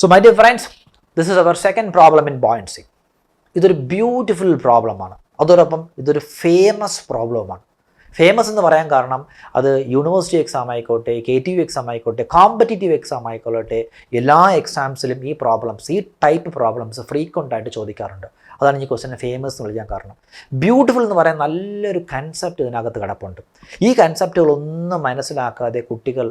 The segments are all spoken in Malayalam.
So my dear friends, this is our second problem in buoyancy. ഇതൊരു ബ്യൂട്ടിഫുൾ പ്രോബ്ലമാണ്, അതോടൊപ്പം ഇതൊരു ഫേമസ് പ്രോബ്ലമാണ്. ഫേമസ് എന്ന് പറയാൻ കാരണം അത് യൂണിവേഴ്സിറ്റി എക്സാം ആയിക്കോട്ടെ, KTU എക്സാം ആയിക്കോട്ടെ, കോമ്പറ്റേറ്റീവ് എക്സാം ആയിക്കോട്ടെ, എല്ലാ എക്സാംസിലും ഈ പ്രോബ്ലംസ്, ഈ ടൈപ്പ് പ്രോബ്ലംസ് ഫ്രീക്വൻ്റ് ആയിട്ട് ചോദിക്കാറുണ്ട്. അതാണ് ഈ ക്വസ്റ്റ്യൻ ഫേമസ് എന്ന് വിളിക്കാൻ കാരണം. ബ്യൂട്ടിഫുൾ എന്ന് പറയാൻ നല്ലൊരു കൺസെപ്റ്റ് ഇതിനകത്ത് കിടപ്പുണ്ട്. ഈ കൺസെപ്റ്റുകളൊന്നും മനസ്സിലാക്കാതെ കുട്ടികൾ,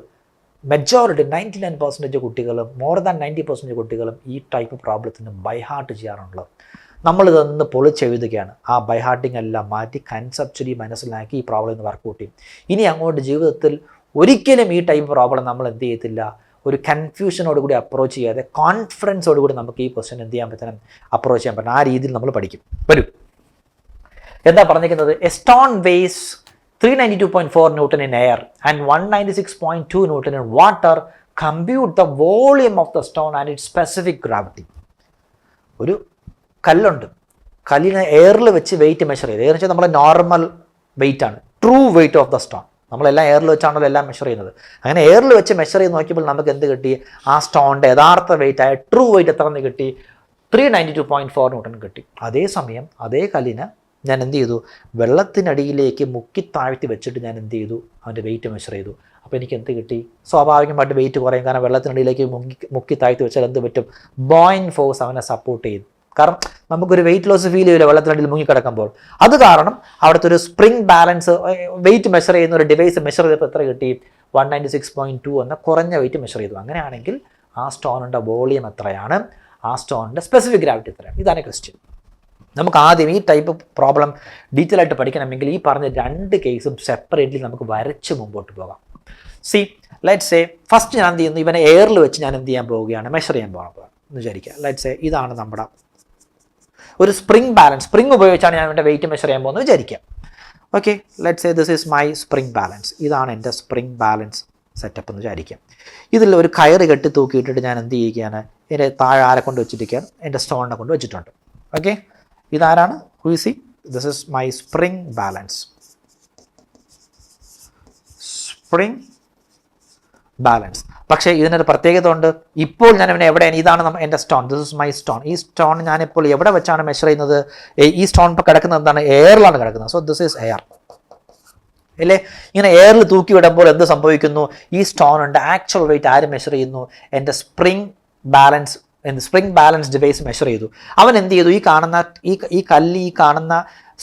മെജോറിറ്റി 99% കുട്ടികളും, മോർ ദാൻ 90% കുട്ടികളും ഈ ടൈപ്പ് പ്രോബ്ലത്തിന് ബൈഹാർട്ട് ചെയ്യാറുള്ളത്. നമ്മളിതൊന്ന് പൊളിച്ചെഴുതുകയാണ്. ആ ബൈഹാർട്ടിങ് എല്ലാം മാറ്റി കൺസെപ്ച്വലി മനസ്സിലാക്കി ഈ പ്രോബ്ലം ഒന്ന് വർക്കൗട്ട് ചെയ്യും. ഇനി അങ്ങോട്ട് ജീവിതത്തിൽ ഒരിക്കലും ഈ ടൈപ്പ് പ്രോബ്ലം നമ്മൾ എന്ത് ചെയ്യത്തില്ല, ഒരു കൺഫ്യൂഷനോടുകൂടി അപ്രോച്ച് ചെയ്യാതെ കോൺഫിഡൻസോടുകൂടി നമുക്ക് ഈ ക്വസ്റ്റ്യൻ എന്ത് ചെയ്യാൻ പറ്റണം, അപ്രോച്ച് ചെയ്യാൻ പറ്റണം. ആ രീതിയിൽ നമ്മൾ പഠിക്കും. വരൂ, എന്താ പറഞ്ഞിരിക്കുന്നത്? A stone weighs 392.4 Newton in air and 196.2 Newton in water. Compute the volume of the stone and its specific gravity. ഒരു കല്ലുണ്ട്, കല്ലിനെ എയറിൽ വെച്ച് വെയിറ്റ് മെഷർ ചെയ്ത്, എയർ വെച്ചാൽ നമ്മുടെ നോർമൽ വെയിറ്റ് ആണ്, true wait of the stone. നമ്മളെല്ലാം എയറിൽ വെച്ചാണല്ലോ എല്ലാം മെഷർ ചെയ്യുന്നത്. അങ്ങനെ എയറിൽ വെച്ച് മെഷർ ചെയ്ത് നോക്കിയപ്പോൾ നമുക്ക് എന്ത് കിട്ടി? ആ സ്റ്റോണിൻ്റെ യഥാർത്ഥ വെയിറ്റ് ആയ ട്രൂ വെയിറ്റ് എത്ര എന്ന് കിട്ടി? 392.4 Newton കിട്ടി. അതേസമയം അതേ കല്ലിന് ഞാൻ എന്ത് ചെയ്തു? വെള്ളത്തിനടിയിലേക്ക് മുക്കി താഴ്ത്തി വെച്ചിട്ട് ഞാൻ എന്ത് ചെയ്തു? അവൻ്റെ വെയിറ്റ് മെഷർ ചെയ്തു. അപ്പോൾ എനിക്ക് എന്ത് കിട്ടി? സ്വാഭാവികമായിട്ട് വെയിറ്റ് കുറയും. കാരണം വെള്ളത്തിനടിയിലേക്ക് മുക്കി താഴ്ത്തി വെച്ചാൽ എന്ത് പറ്റും? ബോയിങ് ഫോഴ്സ് അവനെ സപ്പോർട്ട് ചെയ്തു. കാരണം നമുക്കൊരു വെയിറ്റ് ലോസ് ഫീൽ ചെയ്യില്ല വെള്ളത്തിനടിയിൽ മുങ്ങിക്കിടക്കുമ്പോൾ. അത് കാരണം അവിടുത്തെ ഒരു സ്പ്രിംഗ് ബാലൻസ്, വെയിറ്റ് മെഷർ ചെയ്യുന്ന ഒരു ഡിവൈസ് മെഷർ ചെയ്തപ്പോൾ എത്ര കിട്ടി? 196.2 എന്ന കുറഞ്ഞ വെയിറ്റ് മെഷർ ചെയ്തു. അങ്ങനെയാണെങ്കിൽ ആ സ്റ്റോണിൻ്റെ വോളിയം എത്രയാണ്? ആ സ്റ്റോണിൻ്റെ സ്പെസിഫിക് ഗ്രാവിറ്റി എത്രയാണ്? ഇതാണ് ക്വസ്റ്റ്യൻ. നമുക്ക് ആദ്യം ഈ ടൈപ്പ് പ്രോബ്ലം ഡീറ്റെയിൽ ആയിട്ട് പഠിക്കണമെങ്കിൽ ഈ പറഞ്ഞ രണ്ട് കേസും സെപ്പറേറ്റ്ലി നമുക്ക് വരച്ച് മുമ്പോട്ട് പോകാം. സി, ലെറ്റ്സ് സേ ഫസ്റ്റ് ഞാൻ എന്ത് ചെയ്യുന്നു? ഇവനെ എയറിൽ വെച്ച് ഞാൻ എന്ത് ചെയ്യാൻ പോവുകയാണ്? മെഷർ ചെയ്യാൻ പോകാൻ എന്ന് വിചാരിക്കുക. ലെറ്റ്സ് സേ ഇതാണ് നമ്മുടെ ഒരു സ്പ്രിംഗ് ബാലൻസ്. സ്പ്രിംഗ് ഉപയോഗിച്ചാണ് ഞാൻ എൻ്റെ വെയിറ്റ് മെഷർ ചെയ്യാൻ പോകുന്നത് വിചാരിക്കാം. Okay, let's say this is my spring balance. ഇതാണ് എൻ്റെ സ്പ്രിംഗ് ബാലൻസ് സെറ്റപ്പ് എന്ന് വിചാരിക്കാം. ഇതിൽ ഒരു കയറ് കെട്ടി തൂക്കിയിട്ടിട്ട് ഞാൻ എന്ത് ചെയ്യുകയാണ്? എൻ്റെ താഴെ ആരെ കൊണ്ട് വെച്ചിരിക്കുകയാണ്? എൻ്റെ സ്റ്റോണിനെ കൊണ്ട് വെച്ചിട്ടുണ്ട്. ഓക്കെ, ഇതാരാണ്? Who C, this is my spring balance. Spring balance. പക്ഷേ ഇതിനൊരു പ്രത്യേകത ഉണ്ട്. ഇപ്പോൾ ഞാൻ ഇവനെ എവിടെയാണ്? ഇതാണ് എൻ്റെ stone, this is my stone. ഈ സ്റ്റോൺ ഞാനിപ്പോൾ എവിടെ വെച്ചാണ് മെഷർ ചെയ്യുന്നത്? ഈ സ്റ്റോൺ ഇപ്പോൾ കിടക്കുന്നത് എന്താണ്? എയറിലാണ് കിടക്കുന്നത്. സോ ദിസ് ഈസ് എയർ അല്ലേ? ഇങ്ങനെ എയറിൽ തൂക്കി വിടുമ്പോൾ എന്ത് സംഭവിക്കുന്നു? ഈ സ്റ്റോണിൻ്റെ ആക്ച്വൽ വെയിറ്റ് ആര് മെഷർ ചെയ്യുന്നു? എൻ്റെ spring balance, spring balance device measure ചെയ്തു. അവൻ എന്ത് ചെയ്തു? ഈ കല്ല് ഈ കാണുന്ന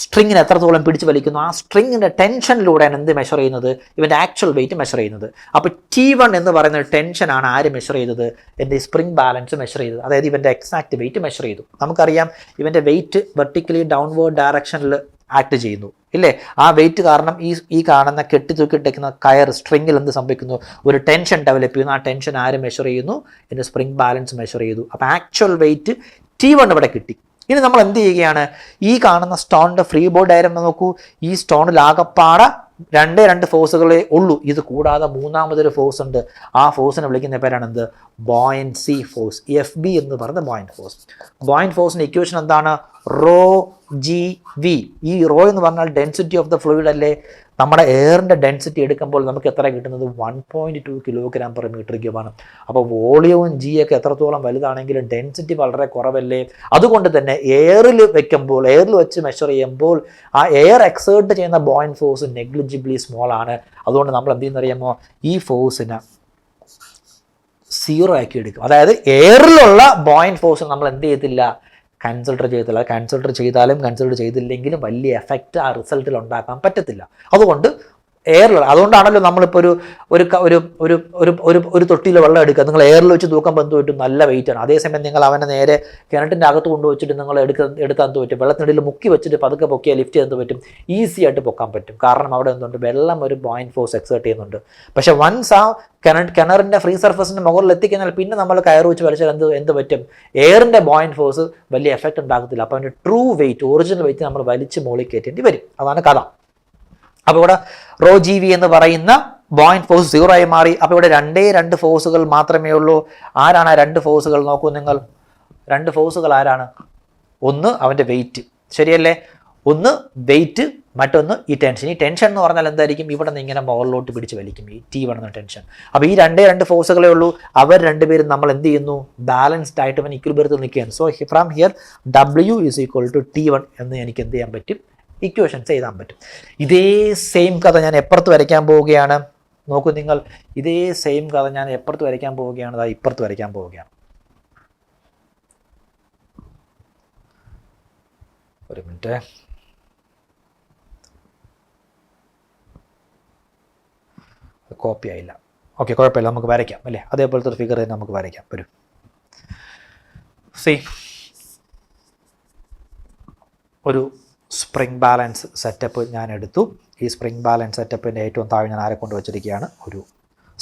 സ്ട്രിങ്ങിന് എത്രത്തോളം പിടിച്ച് വലിക്കുന്നു, ആ സ്ട്രിങ്ങിൻ്റെ ടെൻഷനിലൂടെയാണ് എന്ത് മെഷർ ചെയ്യുന്നത്? ഇവൻ്റെ ആക്ച്വൽ വെയിറ്റ് മെഷർ ചെയ്യുന്നത്. അപ്പോൾ T1 എന്ന് പറയുന്ന ടെൻഷനാണ് ആര് മെഷർ ചെയ്തത്? എൻ്റെ സ്പ്രിംഗ് ബാലൻസ് മെഷർ ചെയ്തത്. അതായത് ഇവൻ്റെ എക്സാക്ട് വെയിറ്റ് മെഷർ ചെയ്തു. നമുക്കറിയാം ഇവൻ്റെ വെയിറ്റ് വെർട്ടിക്കലി ഡൗൺവേർഡ് ഡയറക്ഷനിൽ ആക്ട് ചെയ്യുന്നു ഇല്ലേ? ആ വെയിറ്റ് കാരണം ഈ കാണുന്ന കെട്ടി തൂക്കിയിട്ടേക്കുന്ന കയർ സ്ട്രിങ്ങിൽ എന്ത് സംഭവിക്കുന്നു? ഒരു ടെൻഷൻ ഡെവലപ്പ് ചെയ്യുന്നു. ആ ടെൻഷൻ ആര് മെഷർ ചെയ്യുന്നു? എൻ്റെ സ്പ്രിംഗ് ബാലൻസ് മെഷർ ചെയ്തു. അപ്പോൾ ആക്ച്വൽ വെയിറ്റ് T1 ഇവിടെ കിട്ടി. ഇനി നമ്മൾ എന്ത് ചെയ്യുകയാണ്? ഈ കാണുന്ന സ്റ്റോണിൻ്റെ ഫ്രീ ബോഡി ഡയഗ്രം നോക്കൂ. ഈ സ്റ്റോണിൽ ആകപ്പാടെ രണ്ട് ഫോഴ്സുകളേ ഉള്ളൂ. ഇത് കൂടാതെ മൂന്നാമതൊരു ഫോഴ്സ് ഉണ്ട്. ആ ഫോഴ്സിനെ വിളിക്കുന്ന പേരാണ് എന്ത്? ബോയൻസി ഫോഴ്സ്, FB എന്ന് പറയുന്ന ബോയിന്റ് ഫോഴ്സ്. ബോയിന്റ് ഫോഴ്സിൻ്റെ ഇക്വേഷൻ എന്താണ്? Rho GV. ഈ റോ എന്ന് പറഞ്ഞാൽ ഡെൻസിറ്റി ഓഫ് ദ ഫ്ലൂയിഡ് അല്ലേ? നമ്മുടെ എയറിൻ്റെ ഡെൻസിറ്റി എടുക്കുമ്പോൾ നമുക്ക് എത്ര കിട്ടുന്നത്? 1.2 kg/m³ ആണ്. അപ്പോൾ വോളിയവും G ഒക്കെ എത്രത്തോളം വലുതാണെങ്കിലും ഡെൻസിറ്റി വളരെ കുറവല്ലേ? അതുകൊണ്ട് തന്നെ എയറിൽ വെച്ച് മെഷർ ചെയ്യുമ്പോൾ ആ എയർ എക്സേർട്ട് ചെയ്യുന്ന ബോയിന്റ് ഫോഴ്സ് നെഗ്ലിജിബിളി സ്മോൾ ആണ്. അതുകൊണ്ട് നമ്മൾ എന്ത് ചെയ്യുന്നറിയാമോ? ഈ ഫോഴ്സിനെ 0 ആക്കി എടുക്കും. അതായത് എയറിലുള്ള ബോയിന്റ് ഫോഴ്സ് നമ്മൾ എന്ത് ചെയ്യത്തില്ല? കൺസിഡർ ചെയ്തില്ല. കൺസിഡർ ചെയ്താലും കൺസിഡർ ചെയ്തില്ലെങ്കിലും വലിയ എഫക്റ്റ് ആ റിസൾട്ടിൽ ഉണ്ടാക്കാൻ പറ്റത്തില്ല. അതുകൊണ്ടാണല്ലോ നമ്മളിപ്പോൾ ഒരു തൊട്ടിയിൽ വെള്ളം എടുക്കുക, നിങ്ങൾ എയറിൽ വെച്ച് തൂക്കുമ്പോൾ എന്ത് പറ്റും? നല്ല വെയിറ്റാണ്. അതേസമയം നിങ്ങൾ അവനെ നേരെ കിണറ്റിൻ്റെ അകത്ത് കൊണ്ടുവച്ചിട്ട് നിങ്ങൾ എടുക്കാൻ എന്ത് പറ്റും? വെള്ളത്തിനിടയിൽ മുക്കി വെച്ചിട്ട് പതുക്കെ പൊക്കിയാൽ ലിഫ്റ്റ് ചെയ്യാൻ എന്ത് പറ്റും? ഈസി ആയിട്ട് പൊക്കാൻ പറ്റും. കാരണം അവിടെ എന്തുണ്ട്? വെള്ളം ഒരു ബോയിന്റ് ഫോഴ്സ് എക്സേർട്ട് ചെയ്യുന്നുണ്ട്. പക്ഷേ വൺസ് ആ കിണറിൻ്റെ ഫ്രീ സർഫസിൻ്റെ മുകളിൽ എത്തിക്കഴിഞ്ഞാൽ പിന്നെ നമ്മൾ കയറ് വെച്ച് വലിച്ചാൽ എന്ത് പറ്റും? എയറിൻ്റെ ബോയിന്റ് ഫോഴ്സ് വലിയ എഫക്റ്റ് ഉണ്ടാകത്തില്ല. അപ്പോൾ അതിൻ്റെ ട്രൂ വെയിറ്റ്, ഒറിജിനൽ വെയിറ്റ് നമ്മൾ വലിച്ച് മുകളിൽ കയറ്റേണ്ടി വരും. അതാണ് കഥ. അപ്പോൾ ഇവിടെ റോ GV എന്ന് പറയുന്ന ബോയിന്റ് ഫോഴ്സ് 0 ആയി മാറി. അപ്പോൾ ഇവിടെ രണ്ട് ഫോഴ്സുകൾ മാത്രമേ ഉള്ളൂ. ആരാണ് ആ രണ്ട് ഫോഴ്സുകൾ? നോക്കൂ നിങ്ങൾ, രണ്ട് ഫോഴ്സുകൾ ആരാണ്? ഒന്ന് അവൻ്റെ വെയിറ്റ്, ശരിയല്ലേ? ഒന്ന് വെയിറ്റ് മറ്റൊന്ന് ഈ ടെൻഷൻ എന്ന് പറഞ്ഞാൽ എന്തായിരിക്കും, ഇവിടെ നിന്ന് ഇങ്ങനെ മുകളിലോട്ട് പിടിച്ച് വലിക്കും ഈ T1 എന്ന ടെൻഷൻ. അപ്പോൾ ഈ രണ്ട് ഫോഴ്സുകളേ ഉള്ളൂ, അവർ രണ്ടുപേരും നമ്മൾ എന്ത് ചെയ്യുന്നു, ബാലൻസ്ഡ് ആയിട്ട് അവൻ ഇക്വിലിബ്രിയത്തിൽ നിൽക്കുകയാണ്. So from here W is equal to T1 എന്ന് എനിക്ക് എന്ത് ചെയ്യാൻ പറ്റും, ഇക്വേഷൻസ് എഴുതാൻ പറ്റും. ഇതേ സെയിം കഥ ഞാൻ എപ്പുറത്ത് വരയ്ക്കാൻ പോവുകയാണ്. നോക്കൂ നിങ്ങൾ, ഇതേ സെയിം കഥ ഞാൻ എപ്പുറത്ത് വരയ്ക്കാൻ പോവുകയാണ്, അതാ ഇപ്പുറത്ത് വരയ്ക്കാൻ പോവുകയാണ്. ഒരു മിനിറ്റ്, കോപ്പി ആയില്ല. ഓക്കെ, കുഴപ്പമില്ല, നമുക്ക് വരയ്ക്കാം അല്ലേ, അതേപോലത്തെ ഒരു ഫിഗർ തന്നെ നമുക്ക് വരയ്ക്കാം. വരും, സി ഒരു സ്പ്രിംഗ് ബാലൻസ് സെറ്റപ്പ് ഞാൻ എടുത്തു. ഈ സ്പ്രിംഗ് ബാലൻസ് സെറ്റപ്പിൻ്റെ ഏറ്റവും താഴെ ഞാൻ ആരെ കൊണ്ട് വെച്ചിരിക്കുകയാണ്, ഒരു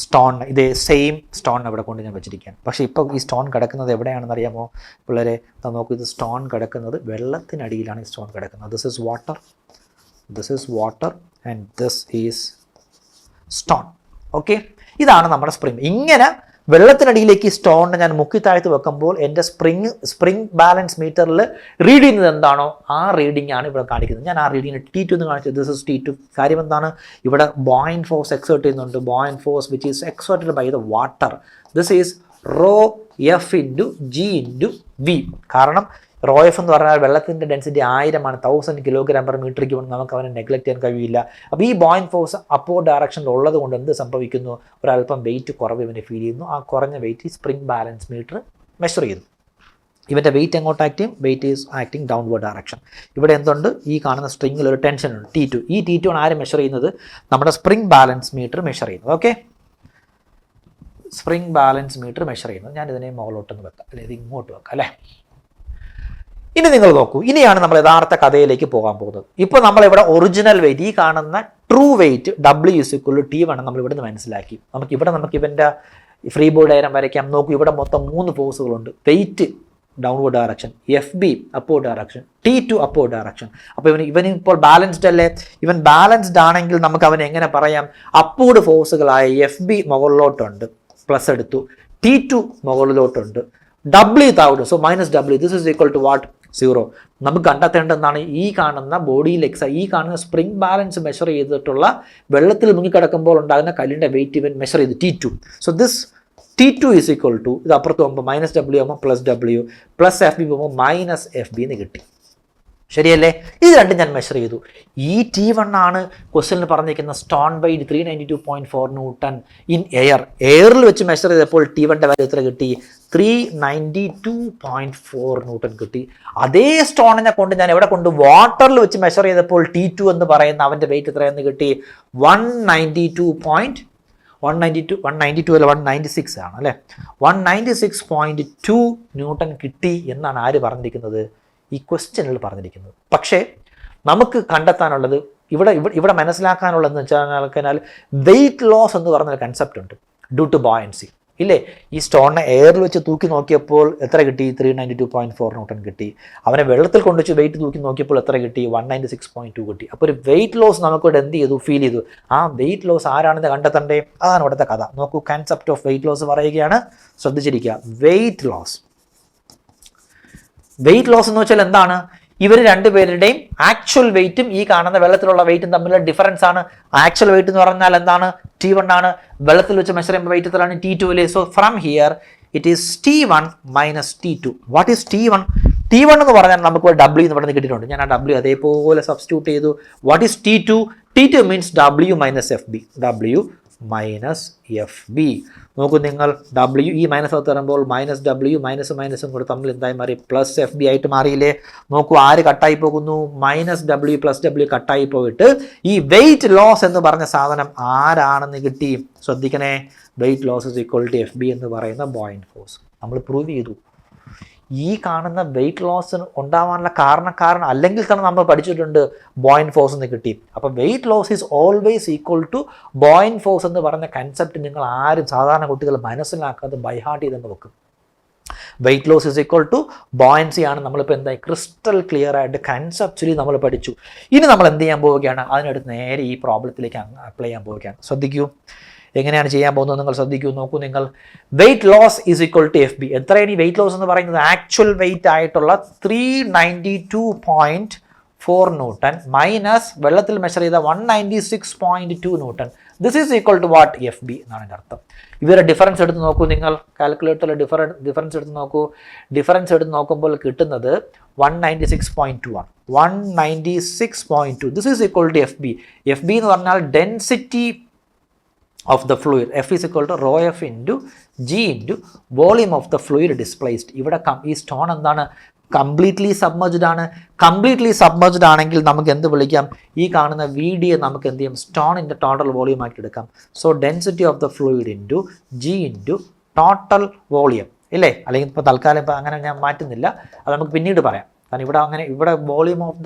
സ്റ്റോൺ. ഇതേ സെയിം സ്റ്റോൺ ഇവിടെ കൊണ്ട് ഞാൻ വെച്ചിരിക്കുകയാണ്. പക്ഷേ ഇപ്പോൾ ഈ സ്റ്റോൺ കിടക്കുന്നത് എവിടെയാണെന്ന് അറിയാമോ പിള്ളേരെ? നോക്കൂ, ഇത് സ്റ്റോൺ കിടക്കുന്നത് വെള്ളത്തിനടിയിലാണ്. ഈ സ്റ്റോൺ കിടക്കുന്നത്, this is water and this is stone. Okay, ഇതാണ് നമ്മുടെ സ്പ്രിംഗ്. ഇങ്ങനെ വെള്ളത്തിനടിയിലേക്ക് സ്റ്റോണിനെ ഞാൻ മുക്കി താഴ്ത്ത് വെക്കുമ്പോൾ എൻ്റെ സ്പ്രിംഗ് ബാലൻസ് മീറ്ററിൽ റീഡ് ചെയ്യുന്നത് എന്താണോ ആ റീഡിംഗ് ആണ് ഇവിടെ കാണിക്കുന്നത്. ഞാൻ ആ റീഡിങ്ങിന് T2 എന്ന് കാണിച്ചത്. This is T2. കാര്യം എന്താണ്, ഇവിടെ ബോയിൻറ്റ് ഫോഴ്സ് എക്സേർട്ട് ചെയ്യുന്നുണ്ട്. Buoyant force which is exerted by the water. This is ρF into G into V. കാരണം ρF എന്ന് പറഞ്ഞാൽ വെള്ളത്തിൻ്റെ ഡെൻസിറ്റി 1000 ആണ്, 1000 kg/m3. നമുക്ക് അവനെ നെഗ്ലക്ട് ചെയ്യാൻ കഴിയില്ല. അപ്പോൾ ഈ ബോയിൻറ്റ് ഫോഴ്സ് അപ്പോർഡ് ഡയറക്ഷനിൽ ഉള്ളത് കൊണ്ട് എന്ത് സംഭവിക്കുന്നു, ഒരല്പം വെയിറ്റ് കുറവ് ഇവനെ ഫീൽ ചെയ്യുന്നു. ആ കുറഞ്ഞ വെയിറ്റ് ഈ സ്പ്രിംഗ് ബാലൻസ് മീറ്റർ മെഷർ ചെയ്യുന്നു. ഇവൻ്റെ വെയിറ്റ് എങ്ങോട്ട് ആക്ട് ചെയ്യും, wait is acting downward direction. ഇവിടെ എന്തുണ്ട്, ഈ കാണുന്ന സ്ട്രിങ്ങിൽ ഒരു ടെൻഷൻ ഉണ്ട്, T2. ഈ T2 ആണ് ആര് മെഷർ ചെയ്യുന്നത്, നമ്മുടെ സ്പ്രിംഗ് ബാലൻസ് മീറ്റർ മെഷർ ചെയ്യുന്നത്. Okay, spring balance meter measure ചെയ്യുന്നത്. ഞാൻ ഇതിനെ മുകളിലോട്ടൊന്ന് വെക്കാം, അല്ലെ ഇത് ഇങ്ങോട്ട് വെക്കാം അല്ലേ. ഇനി നിങ്ങൾ നോക്കൂ, ഇനിയാണ് നമ്മൾ യഥാർത്ഥ കഥയിലേക്ക് പോകാൻ പോകുന്നത്. ഇപ്പോൾ നമ്മളിവിടെ ഒറിജിനൽ വെയിറ്റ്, ഈ കാണുന്ന true weight W is equal to T1 നമ്മൾ ഇവിടുന്ന് മനസ്സിലാക്കി. നമുക്ക് ഇവൻ്റെ ഫ്രീ ബോഡി ഡയഗ്രം വരയ്ക്കാം. നോക്കൂ, ഇവിടെ മൊത്തം 3 ഫോഴ്സുകളുണ്ട്. Weight downward direction, FB upward direction, T2 upward direction. അപ്പോൾ ഇവന് ഇപ്പോൾ ബാലൻസ്ഡ് അല്ലേ? ഇവൻ ബാലൻസ്ഡ് ആണെങ്കിൽ നമുക്ക് അവനെ എങ്ങനെ പറയാം, അപ്പോർഡ് ഫോഴ്സുകളായ FB മുകളിലോട്ടുണ്ട്, പ്ലസ് എടുത്തു, T2 മുകളിലോട്ടുണ്ട്, W താഴോട്ട്. So -W, this is equal to what, 0. നമുക്ക് കണ്ടെത്തേണ്ടതാണ് ഈ കാണുന്ന ബോഡിയിൽ ഈ കാണുന്ന സ്പ്രിംഗ് ബാലൻസ് മെഷർ ചെയ്തിട്ടുള്ള വെള്ളത്തിൽ മുങ്ങിക്കിടക്കുമ്പോൾ ഉണ്ടാകുന്ന കല്ലിൻ്റെ വെയിറ്റ് ഇവൻ മെഷർ ചെയ്തു T2. So this T2 is equal to, ഇത് അപ്പുറത്ത് പോകുമ്പോൾ -W ആകുമ്പോൾ +W, പ്ലസ് FB പോകുമ്പോൾ -FB എന്ന് കിട്ടി. ശരിയല്ലേ? ഇത് രണ്ടും ഞാൻ മെഷർ ചെയ്തു. ഈ T1 ആണ് ക്വസ്റ്റ്യനിൽ പറഞ്ഞിരിക്കുന്ന സ്റ്റോൺ വെയിറ്റ് 392.4 ന്യൂട്ടൺ ഇൻ എയറിൽ വെച്ച് മെഷർ ചെയ്തപ്പോൾ T1ൻ്റെ വാല്യൂ എത്ര കിട്ടി, 392.4 ന്യൂട്ടൺ കിട്ടി. അതേ സ്റ്റോണിനെ കൊണ്ട് ഞാൻ എവിടെ കൊണ്ട് വാട്ടറിൽ വെച്ച് മെഷർ ചെയ്തപ്പോൾ T2 എന്ന് പറയുന്ന അവൻ്റെ വെയിറ്റ് എത്രയെന്ന് കിട്ടി, 196 ആണ് അല്ലേ, 196.2 ന്യൂട്ടൺ കിട്ടി എന്നാണ് ആര് പറഞ്ഞിരിക്കുന്നത്, ഈ ക്വസ്റ്റ്യനിൽ പറഞ്ഞിരിക്കുന്നത്. പക്ഷേ നമുക്ക് കണ്ടെത്താനുള്ളത്, ഇവിടെ മനസ്സിലാക്കാനുള്ളതെന്ന് വെച്ചാൽ വെയിറ്റ് ലോസ് എന്ന് പറഞ്ഞൊരു കൺസെപ്റ്റ് ഉണ്ട്, ഡ്യൂ ടു ബോയൻസി ഇല്ലേ. ഈ സ്റ്റോണിനെ എയറിൽ വെച്ച് തൂക്കി നോക്കിയപ്പോൾ എത്ര കിട്ടി, 392.4 ന്യൂട്ടൺ കിട്ടി. അവനെ വെള്ളത്തിൽ കൊണ്ടുവച്ച് വെയിറ്റ് തൂക്കി നോക്കിയപ്പോൾ എത്ര കിട്ടി, 196.2 കിട്ടി. അപ്പോൾ ഒരു വെയിറ്റ് ലോസ് നമുക്കിവിടെ എന്ത് ചെയ്തു, ഫീൽ ചെയ്തു. ആ വെയിറ്റ് ലോസ് ആരാണെന്ന് കണ്ടെത്തണ്ടേ, അതാണ് ഇവിടുത്തെ കഥ. നോക്കൂ, കൺസെപ്റ്റ് ഓഫ് വെയിറ്റ് ലോസ് പറയുകയാണ്, ശ്രദ്ധിച്ചിരിക്കുക. വെയിറ്റ് ലോസ് എന്ന് വെച്ചാൽ എന്താണ്, ഇവർ രണ്ടുപേരുടെയും ആക്ച്വൽ വെയിറ്റും ഈ കാണുന്ന വെള്ളത്തിലുള്ള വെയിറ്റും തമ്മിലുള്ള ഡിഫറൻസ് ആണ്. ആക്ച്വൽ വെയിറ്റ് എന്ന് പറഞ്ഞാൽ എന്താണ്, T1 ആണ്. വെള്ളത്തിൽ വെച്ച് മെഷർ ചെയ്യുമ്പോൾ വെയിറ്റ് എത്രയാണ്, T2 അല്ലേ. So from here it is T1 minus T2. What is T1? T1 എന്ന് പറഞ്ഞാൽ നമുക്ക് W എന്ന് പറഞ്ഞ് കിട്ടിയിട്ടുണ്ട്. ഞാൻ ആ W അതേപോലെ സബ്സ്റ്റിറ്റ്യൂട്ട് ചെയ്തു. What is T2? T2 means W minus FB. W minus FB. നോക്കൂ നിങ്ങൾ, W ഈ മൈനസ് അകത്ത് വരുമ്പോൾ -W മൈനസും കൂടെ തമ്മിൽ എന്തായി മാറി, +FB ആയിട്ട് മാറിയില്ലേ. നോക്കൂ, ആര് കട്ടായി പോകുന്നു, -W +W കട്ടായി പോയിട്ട് ഈ വെയിറ്റ് ലോസ് എന്ന് പറഞ്ഞ സാധനം ആരാണെന്ന് കിട്ടി. ശ്രദ്ധിക്കണേ, weight loss is equal to FB എന്ന് പറയുന്ന ബോയിൻറ്റ് ഫോഴ്സ് നമ്മൾ പ്രൂവ് ചെയ്തു. ഈ കാണുന്ന വെയിറ്റ് ലോസ് ഉണ്ടാവാനുള്ള കാരണക്കാരൻ അല്ലെങ്കിൽ തന്നെ നമ്മൾ പഠിച്ചിട്ടുണ്ട്, ബോയിൻറ്റ് ഫോഴ്സ് എന്ന് കിട്ടി. അപ്പോൾ weight loss is always equal to buoyant force എന്ന് പറയുന്ന കൺസെപ്റ്റ് നിങ്ങൾ ആരും സാധാരണ കുട്ടികൾ മനസ്സിലാക്കാതെ ബൈഹാർട്ട് ചെയ്തെന്ന് വെക്കും. Weight loss is equal to buoyancy ആണ്. നമ്മളിപ്പോൾ എന്തായി ക്രിസ്റ്റൽ ക്ലിയർ ആയിട്ട് കൺസെപ്ച്വലി നമ്മൾ പഠിച്ചു. ഇനി നമ്മൾ എന്ത് ചെയ്യാൻ പോവുകയാണ്, അതിനടുത്ത് നേരെ ഈ പ്രോബ്ലത്തിലേക്ക് അപ്ലൈ ചെയ്യാൻ പോവുകയാണ്. ശ്രദ്ധിക്കൂ, എങ്ങനെയാണ് ചെയ്യാൻ പോകുന്നത് നിങ്ങൾ ശ്രദ്ധിക്കൂ. നോക്കൂ നിങ്ങൾ, weight loss is equal to FB. എത്രയാണ് ഈ വെയിറ്റ് ലോസ് എന്ന് പറയുന്നത്? ആക്ച്വൽ വെയിറ്റ് ആയിട്ടുള്ള 4 ന്യൂട്ടൺ മൈനസ് വെള്ളത്തിൽ മെഷർ ചെയ്ത 196.2 newton. This is equal to what? F B എന്നാണ് എൻ്റെ അർത്ഥം. ഇവരെ ഡിഫറൻസ് എടുത്ത് നോക്കൂ, നിങ്ങൾ കാൽക്കുലേറ്ററിൽ ഡിഫറൻസ് എടുത്ത് നോക്കൂ. ഡിഫറൻസ് എടുത്ത് നോക്കുമ്പോൾ കിട്ടുന്നത് 196.2 ആണ്. 196.2. This is equal to F B. F B എന്ന് പറഞ്ഞാൽ density of the fluid. F is equal to rho F into G into volume of the fluid displaced. ഇവിടെ ഈ സ്റ്റോൺ എന്താണ്? കംപ്ലീറ്റ്ലി സബ്മർജ്ഡ് ആണ്. കംപ്ലീറ്റ്ലി സബ്മർജ്ഡ് ആണെങ്കിൽ നമുക്ക് എന്ത് വിളിക്കാം? ഈ കാണുന്ന വി ഡിയെ നമുക്ക് എന്ത് ചെയ്യും? സ്റ്റോണിൻ്റെ ടോട്ടൽ വോളിയം ആക്കി എടുക്കാം. So density of the fluid into G into total volume ഇല്ലേ? അല്ലെങ്കിൽ ഇപ്പോൾ തൽക്കാലം ഇപ്പോൾ അങ്ങനെ ഞാൻ മാറ്റുന്നില്ല, അത് നമുക്ക് പിന്നീട് പറയാം. കാരണം ഇവിടെ വോളിയം ഓഫ്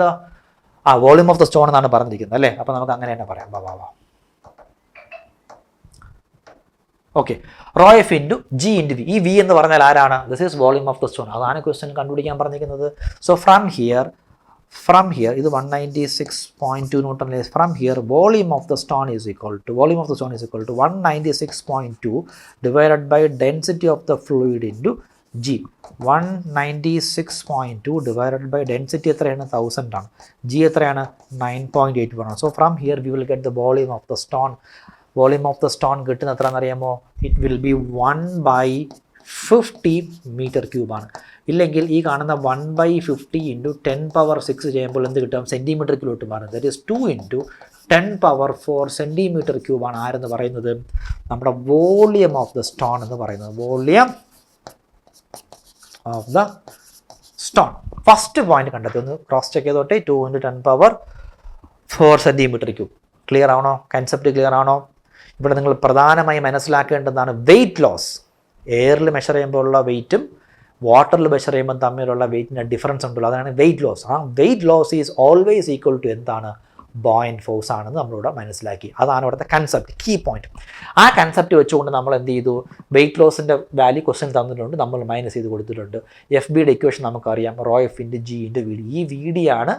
ദ സ്റ്റോൺ എന്നാണ് പറഞ്ഞിരിക്കുന്നത് അല്ലേ? അപ്പോൾ നമുക്ക് അങ്ങനെ തന്നെ പറയാം. വാ okay. Rho F into G into V. ഈ വി എന്ന് പറഞ്ഞാൽ ആരാണ്? This is volume of the stone. അതാണ് ക്വസ്റ്റ്യൻ കണ്ടുപിടിക്കാൻ പറഞ്ഞിരിക്കുന്നത്. സോ ഫ്രം ഹിയർ ഇത് 196.2 newton. From here volume of the stone is equal to 196.2 divided by density of the fluid into G. 196.2 divided by density എത്രയാണ്? 1000 ആണ്. ജി എത്രയാണ്? 9.81 ആണ്. So from here we will get the volume of the stone. Volume of the stone കിട്ടുന്ന എത്ര എന്നറിയാമോ? ഇറ്റ് വിൽ ബി 1/50 മീറ്റർ ക്യൂബാണ്. ഇല്ലെങ്കിൽ ഈ കാണുന്ന 1/50 ഇൻറ്റു 10⁻6 ചെയ്യുമ്പോൾ എന്ത് കിട്ടും? സെൻറ്റിമീറ്റർ ക്യൂബ് മാറും. ദറ്റ് ഈസ് 2 ഇൻറ്റു 10⁻4 സെൻറ്റിമീറ്റർ ക്യൂബാണ്. ആരെന്ന് പറയുന്നത്? നമ്മുടെ വോളിയം ഓഫ് ദ സ്റ്റോൺ എന്ന് പറയുന്നത്. Volume of the stone. First point കണ്ടെത്തി. ഒന്ന് ക്രോസ് ചെക്ക് ചെയ്തോട്ടെ. 2 ഇൻറ്റു 10⁻4 സെൻറ്റിമീറ്റർ ക്യൂബ്. ക്ലിയർ ആണോ? കൺസെപ്റ്റ് ക്ലിയർ ആണോ? ഇവിടെ നിങ്ങൾ പ്രധാനമായി മനസ്സിലാക്കേണ്ടതാണ് വെയിറ്റ് ലോസ്. എയറിൽ മെഷർ ചെയ്യുമ്പോഴുള്ള വെയിറ്റും വാട്ടറിൽ മെഷർ ചെയ്യുമ്പോൾ തമ്മിലുള്ള വെയിറ്റിന് ഡിഫറൻസ് ഉണ്ടല്ലോ, അതാണ് വെയിറ്റ് ലോസ്. ആ weight loss is always equal to എന്താണ്? ബോയിൻറ്റ് ഫോഴ്സ് ആണെന്ന് നമ്മളിവിടെ മനസ്സിലാക്കി. അതാണ് ഇവിടുത്തെ കൺസെപ്റ്റ്, കീ പോയിന്റ്. ആ കൺസെപ്റ്റ് വെച്ചുകൊണ്ട് നമ്മൾ എന്ത് ചെയ്തു? വെയിറ്റ് ലോസിൻ്റെ വാല്യൂ ക്വസ്റ്റ്യൻ തന്നിട്ടുണ്ട്, നമ്മൾ മൈനസ് ചെയ്ത് കൊടുത്തിട്ടുണ്ട്. എഫ് ബിയുടെ ഇക്വേഷൻ നമുക്കറിയാം, rho F into G into V D. ഈ വി ഡി ആണ്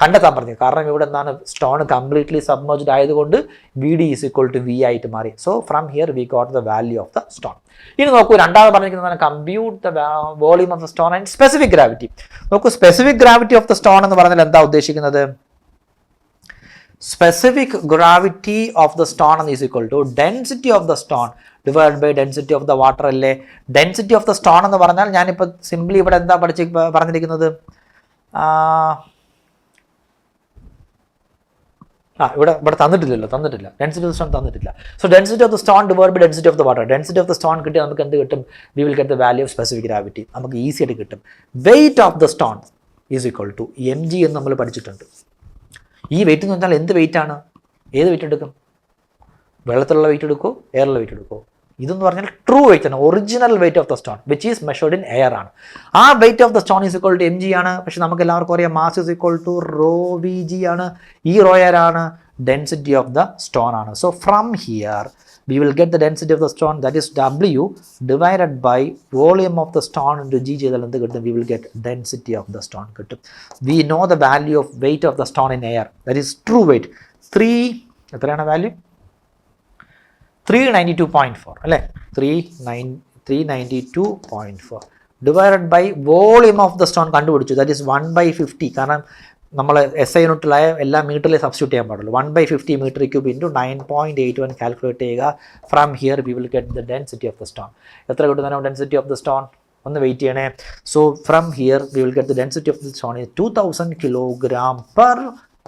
കണ്ടെത്താൻ പറഞ്ഞത്. കാരണം ഇവിടെ എന്താണ്? സ്റ്റോൺ കംപ്ലീറ്റ്ലി സബ്മർജ്ഡ് ആയതുകൊണ്ട് V D is equal to V ആയിട്ട് മാറി. So from here we got the value of the stone. ഇനി നോക്കൂ, രണ്ടാമത് പറഞ്ഞിരിക്കുന്നതാണ് compute the volume of the stone and specific gravity. നോക്കൂ, specific gravity of the stone എന്ന് പറഞ്ഞാൽ എന്താ ഉദ്ദേശിക്കുന്നത്? Specific gravity of the stone is equal to density of the stone divide by density of the water അല്ലേ? ഡെൻസിറ്റി ഓഫ് ദ സ്റ്റോൺ എന്ന് പറഞ്ഞാൽ ഞാനിപ്പോൾ സിംപ്ലി ഇവിടെ എന്താ പറഞ്ഞിരിക്കുന്നത്? ഇവിടെ തന്നിട്ടില്ല. ഡെൻസിറ്റി ഓഫ് ദ സ്റ്റോൺ തന്നിട്ടില്ല. So density of the stone divide by density of the water. Density of the stone കിട്ടി നമുക്ക് എന്ത് കിട്ടും? We will get the value of specific gravity. നമുക്ക് ഈസി ആയിട്ട് കിട്ടും. Weight of the stone is equal to M G എന്ന് നമ്മൾ പഠിച്ചിട്ടുണ്ട്. ഈ വെയിറ്റ് എന്ന് പറഞ്ഞാൽ എന്ത് വെയിറ്റ് ആണ്? ഏത് വെയിറ്റ് എടുക്കും? വെള്ളത്തിലുള്ള വെയിറ്റ് എടുക്കുമോ? എയറിലുള്ള വെയിറ്റ് എടുക്കുമോ? ഇതെന്ന് പറഞ്ഞാൽ ട്രൂ വെയിറ്റ് ആണ്, original weight of the stone which is measured in air ആണ്. ആ weight of the stone is equal to M G ആണ്. പക്ഷെ നമുക്ക് എല്ലാവർക്കും അറിയാം mass is equal to rho V G ആണ്. ഈ റോ ആരാണ്? ഡെൻസിറ്റി ഓഫ് ദ സ്റ്റോൺ ആണ്. So from here we will get the density of the stone, that is W divided by volume of the stone into G ചെയ്താൽ എന്ത് കിട്ടും? We will get density of the stone കിട്ടും. We know the value of weight of the stone in air, that is true weight. എത്രയാണ് വാല്യൂ? 392.4 അല്ലേ? 392.4 divided by volume of the stone കണ്ടുപിടിച്ചു, ദാറ്റ് ഈസ് 1/50. കാരണം നമ്മൾ SI യൂണിറ്റിലായ എല്ലാ മീറ്ററിൽ സബ്സ്റ്റിറ്റ്യൂട്ട് ചെയ്യാൻ പാടുള്ളൂ. 1/50 മീറ്റർ ക്യൂബ് ഇൻറ്റു 9.81 കാൽക്കുലേറ്റ് ചെയ്യുക. From here we will get the density of the stone. എത്ര കിട്ടുന്ന ഡെൻസിറ്റി ഓഫ് ദ സ്റ്റോൺ? ഒന്ന് വെയിറ്റ് ചെയ്യണേ. So from here we will get the density of the stone is 2000 kilogram per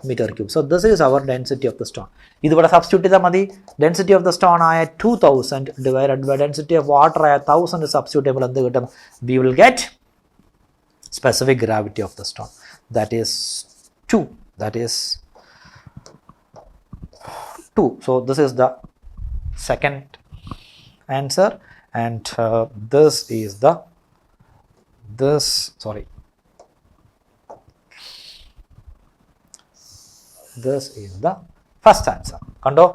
metre cube. So this is our density of the stone. ഇതിവിടെ സബ്സ്റ്റിറ്റ്യൂട്ട് ചെയ്താൽ മതി. ഡെൻസിറ്റി ഓഫ് ദ സ്റ്റോൺ ആയ 2000 divided by density of water ആയ 1000 സബ്സ്റ്റിറ്റ്യൂട്ട് ചെയ്യുമ്പോൾ എന്ത് കിട്ടും? We will get specific gravity of the stone, that is 2. So this is the second answer, and this is the first answer. കണ്ടോ,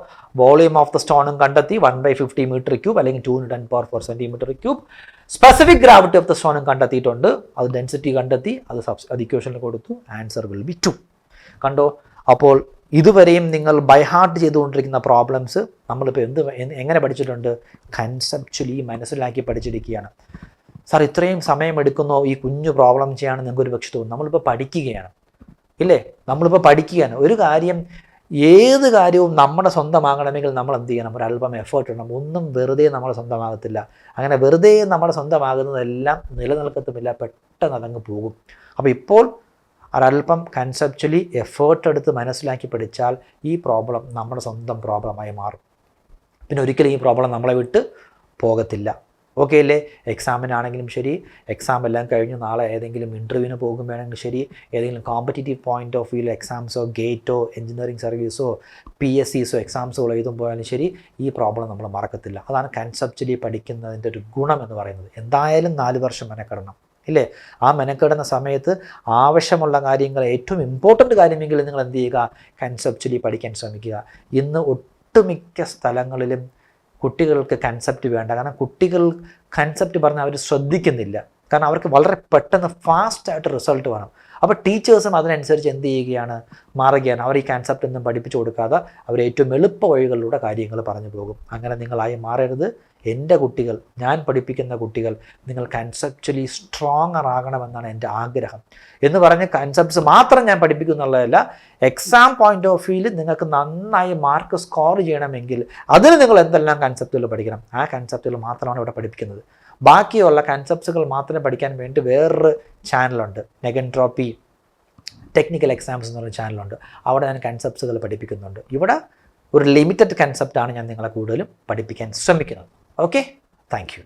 വോളിയം ഓഫ് ദ സ്റ്റോണും കണ്ടെത്തി 1/50 മീറ്റർ ക്യൂബ് അല്ലെങ്കിൽ 2 × 10⁻4 centimetre cube. Specific gravity of the സ്റ്റോണും കണ്ടെത്തിയിട്ടുണ്ട്. അത് ഡെൻസിറ്റി കണ്ടെത്തി, അത് ഇക്വേഷനിൽ കൊടുത്തു. Answer will be 2. കണ്ടോ, അപ്പോൾ ഇതുവരെയും നിങ്ങൾ ബൈ ഹാർട്ട് ചെയ്തുകൊണ്ടിരിക്കുന്ന പ്രോബ്ലംസ് നമ്മളിപ്പോൾ എങ്ങനെ പഠിച്ചിട്ടുണ്ട്? കൺസെപ്ച്വലി മനസ്സിലാക്കി പഠിച്ചിരിക്കുകയാണ്. സാർ ഇത്രയും സമയം എടുക്കുന്നോ ഈ കുഞ്ഞു പ്രോബ്ലം ചെയ്യാൻ നിങ്ങൾക്ക് ഒരു പക്ഷെ തോന്നും. നമ്മളിപ്പോൾ പഠിക്കുകയാണ് ഇല്ലേ? നമ്മളിപ്പോൾ പഠിക്കുകയാണ്, ഒരു കാര്യം ഏത് കാര്യവും നമ്മുടെ സ്വന്തമാകണമെങ്കിൽ നമ്മൾ എന്ത് ചെയ്യണം? ഒരല്പം എഫേർട്ട് ഇടണം. ഒന്നും വെറുതെ നമ്മുടെ സ്വന്തമാകത്തില്ല. അങ്ങനെ വെറുതെ നമ്മുടെ സ്വന്തമാകുന്നതെല്ലാം നിലനിൽക്കത്തുമില്ല, പെട്ടെന്ന് അതങ്ങ് പോകും. അപ്പോൾ ഇപ്പോൾ ഒരല്പം കൺസെപ്ച്വലി എഫേർട്ട് എടുത്ത് മനസ്സിലാക്കി പഠിച്ചാൽ ഈ പ്രോബ്ലം നമ്മുടെ സ്വന്തം പ്രോബ്ലമായി മാറും. പിന്നെ ഒരിക്കലും ഈ പ്രോബ്ലം നമ്മളെ വിട്ട് പോകത്തില്ല. ഓക്കെ അല്ലേ? എക്സാമിനാണെങ്കിലും ശരി, എക്സാം എല്ലാം കഴിഞ്ഞു നാളെ ഏതെങ്കിലും ഇൻ്റർവ്യൂവിന് പോകുമ്പോഴാണെങ്കിൽ ശരി, ഏതെങ്കിലും കോമ്പറ്റേറ്റീവ് പോയിൻ്റ് ഓഫ് വ്യൂവിൽ എക്സാംസോ ഗേറ്റോ എഞ്ചിനീയറിംഗ് സർവീസോ PSCസോ എക്സാംസോ എഴുതുമ്പോഴാലും ശരി, ഈ പ്രോബ്ലം നമ്മൾ മറക്കത്തില്ല. അതാണ് കൺസെപ്ച്വലി പഠിക്കുന്നതിൻ്റെ ഒരു ഗുണം എന്ന് പറയുന്നത്. എന്തായാലും 4 വർഷം മെനക്കെടണം, ഇല്ലേ? ആ മെനക്കെടുന്ന സമയത്ത് ആവശ്യമുള്ള കാര്യങ്ങൾ, ഏറ്റവും ഇമ്പോർട്ടൻ്റ് കാര്യമെങ്കിൽ നിങ്ങൾ എന്ത് ചെയ്യുക? കൺസെപ്ച്വലി പഠിക്കാൻ ശ്രമിക്കുക. ഇന്ന് ഒട്ടുമിക്ക സ്ഥലങ്ങളിലും കുട്ടികൾക്ക് കൺസെപ്റ്റ് വേണ്ട. കാരണം കുട്ടികൾ കൺസെപ്റ്റ് പറഞ്ഞാൽ അവർ ശ്രദ്ധിക്കുന്നില്ല. കാരണം അവർക്ക് വളരെ പെട്ടെന്ന് ഫാസ്റ്റായിട്ട് റിസൾട്ട് വേണം. അപ്പോൾ ടീച്ചേഴ്സും അതിനനുസരിച്ച് എന്ത് ചെയ്യുകയാണ്? മാറുകയാണ്. അവർ ഈ കൺസെപ്റ്റ് ഒന്നും പഠിപ്പിച്ചു കൊടുക്കാതെ അവർ ഏറ്റവും എളുപ്പ വഴികളിലൂടെ കാര്യങ്ങൾ പറഞ്ഞു പോകും. അങ്ങനെ നിങ്ങളായി മാറരുത്. എൻ്റെ കുട്ടികൾ, ഞാൻ പഠിപ്പിക്കുന്ന കുട്ടികൾ, നിങ്ങൾ കൺസെപ്ച്വലി സ്ട്രോങ്ങർ ആകണമെന്നാണ് എൻ്റെ ആഗ്രഹം. എന്ന് പറഞ്ഞ് കൺസെപ്റ്റ്സ് മാത്രം ഞാൻ പഠിപ്പിക്കുന്നുള്ളതല്ല, എക്സാം പോയിൻ്റ് ഓഫ് വ്യൂവിൽ നിങ്ങൾക്ക് നന്നായി മാർക്ക് സ്കോർ ചെയ്യണമെങ്കിൽ അതിന് നിങ്ങൾ എന്തെല്ലാം കൺസെപ്റ്റുകൾ പഠിക്കണം, ആ കൺസെപ്റ്റുകൾ മാത്രമാണ് ഇവിടെ പഠിപ്പിക്കുന്നത്. ബാക്കിയുള്ള കൺസെപ്റ്റ്സുകൾ മാത്രം പഠിക്കാൻ വേണ്ടി വേറൊരു ചാനലുണ്ട്, നെഗൻട്രോപ്പി ടെക്നിക്കൽ എക്സാംസ് എന്ന് പറഞ്ഞ ചാനലുണ്ട്. അവിടെ ഞാൻ കൺസെപ്റ്റ്സുകൾ പഠിപ്പിക്കുന്നുണ്ട്. ഇവിടെ ഒരു ലിമിറ്റഡ് കൺസെപ്റ്റാണ് ഞാൻ നിങ്ങളെ കൂടുതലും പഠിപ്പിക്കാൻ ശ്രമിക്കുന്നത്. Okay, thank you.